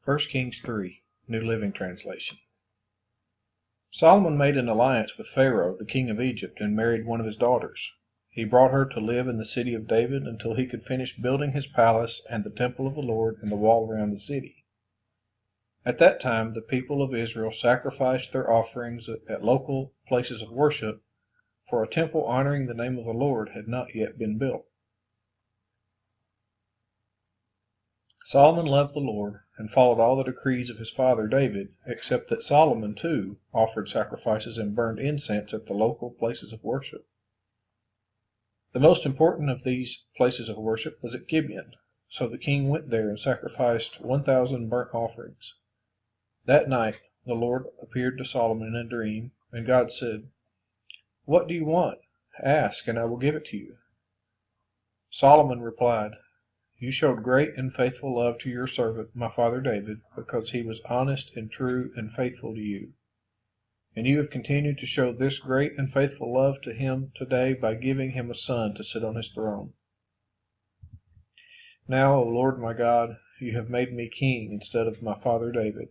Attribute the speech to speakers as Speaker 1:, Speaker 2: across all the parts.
Speaker 1: 1 Kings 3, New Living Translation. Solomon made an alliance with Pharaoh, the king of Egypt, and married one of his daughters. He brought her to live in the city of David until he could finish building his palace and the temple of the Lord and the wall around the city. At that time, the people of Israel sacrificed their offerings at local places of worship, for a temple honoring the name of the Lord had not yet been built. Solomon loved the Lord and followed all the decrees of his father David, except that Solomon, too, offered sacrifices and burned incense at the local places of worship. The most important of these places of worship was at Gibeon, so the king went there and sacrificed 1,000 burnt offerings. That night the Lord appeared to Solomon in a dream, and God said, "What do you want? Ask, and I will give it to you." Solomon replied, "You showed great and faithful love to your servant, my father David, because he was honest and true and faithful to you. And you have continued to show this great and faithful love to him today by giving him a son to sit on his throne. Now, O Lord my God, you have made me king instead of my father David,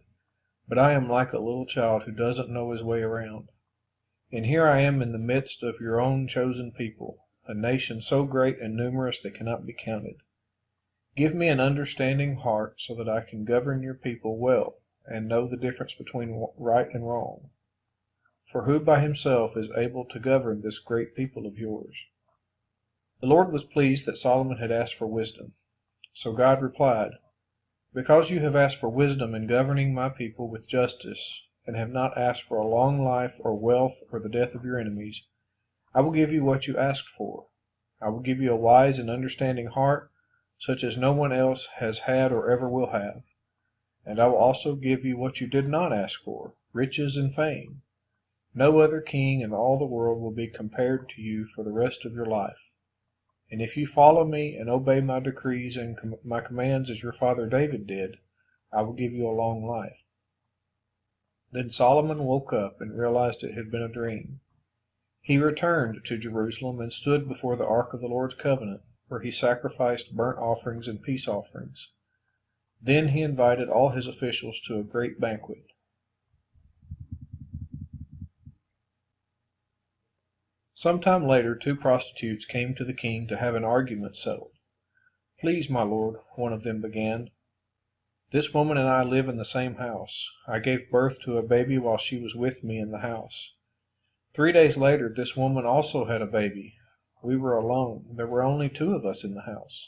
Speaker 1: but I am like a little child who doesn't know his way around. And here I am in the midst of your own chosen people, a nation so great and numerous they cannot be counted. Give me an understanding heart so that I can govern your people well and know the difference between right and wrong. For who by himself is able to govern this great people of yours?" The Lord was pleased that Solomon had asked for wisdom. So God replied, "Because you have asked for wisdom in governing my people with justice, and have not asked for a long life or wealth or the death of your enemies, I will give you what you asked for. I will give you a wise and understanding heart, such as no one else has had or ever will have. And I will also give you what you did not ask for, riches and fame. No other king in all the world will be compared to you for the rest of your life. And if you follow me and obey my decrees and my commands as your father David did, I will give you a long life." Then Solomon woke up and realized it had been a dream. He returned to Jerusalem and stood before the ark of the Lord's covenant, where he sacrificed burnt offerings and peace offerings. Then he invited all his officials to a great banquet. Sometime later 2 prostitutes came to the king to have an argument settled. "Please, my lord," one of them began, "this woman and I live in the same house. I gave birth to a baby while she was with me in the house. 3 days later this woman also had a baby. We were alone. There were only 2 of us in the house.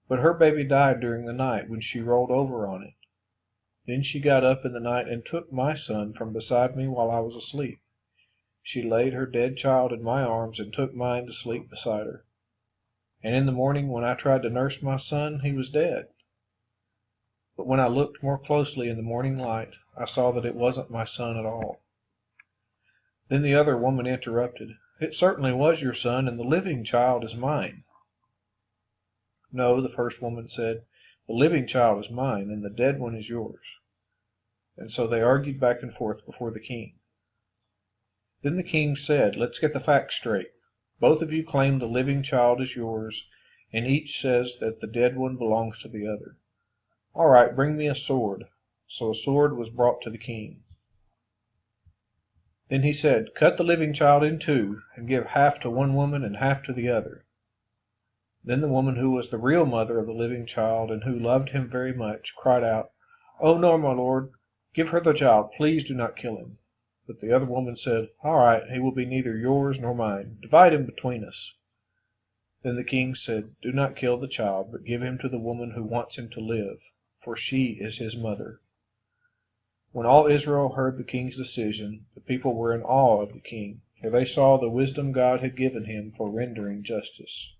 Speaker 1: But her baby died during the night when she rolled over on it. Then she got up in the night and took my son from beside me while I was asleep. She laid her dead child in my arms and took mine to sleep beside her. And in the morning when I tried to nurse my son, he was dead. But when I looked more closely in the morning light, I saw that it wasn't my son at all." Then the other woman interrupted, "It certainly was your son, and the living child is mine." "No," the first woman said, "the living child is mine, and the dead one is yours." And so they argued back and forth before the king. Then the king said, "Let's get the facts straight. Both of you claim the living child is yours, and each says that the dead one belongs to the other. All right, bring me a sword." So a sword was brought to the king. Then he said, "Cut the living child in 2, and give half to one woman and half to the other." Then the woman who was the real mother of the living child, and who loved him very much, cried out, "Oh no, my lord, give her the child. Please do not kill him." But the other woman said, "All right, he will be neither yours nor mine. Divide him between us." Then the king said, "Do not kill the child, but give him to the woman who wants him to live, for she is his mother." When all Israel heard the king's decision, the people were in awe of the king, for they saw the wisdom God had given him for rendering justice.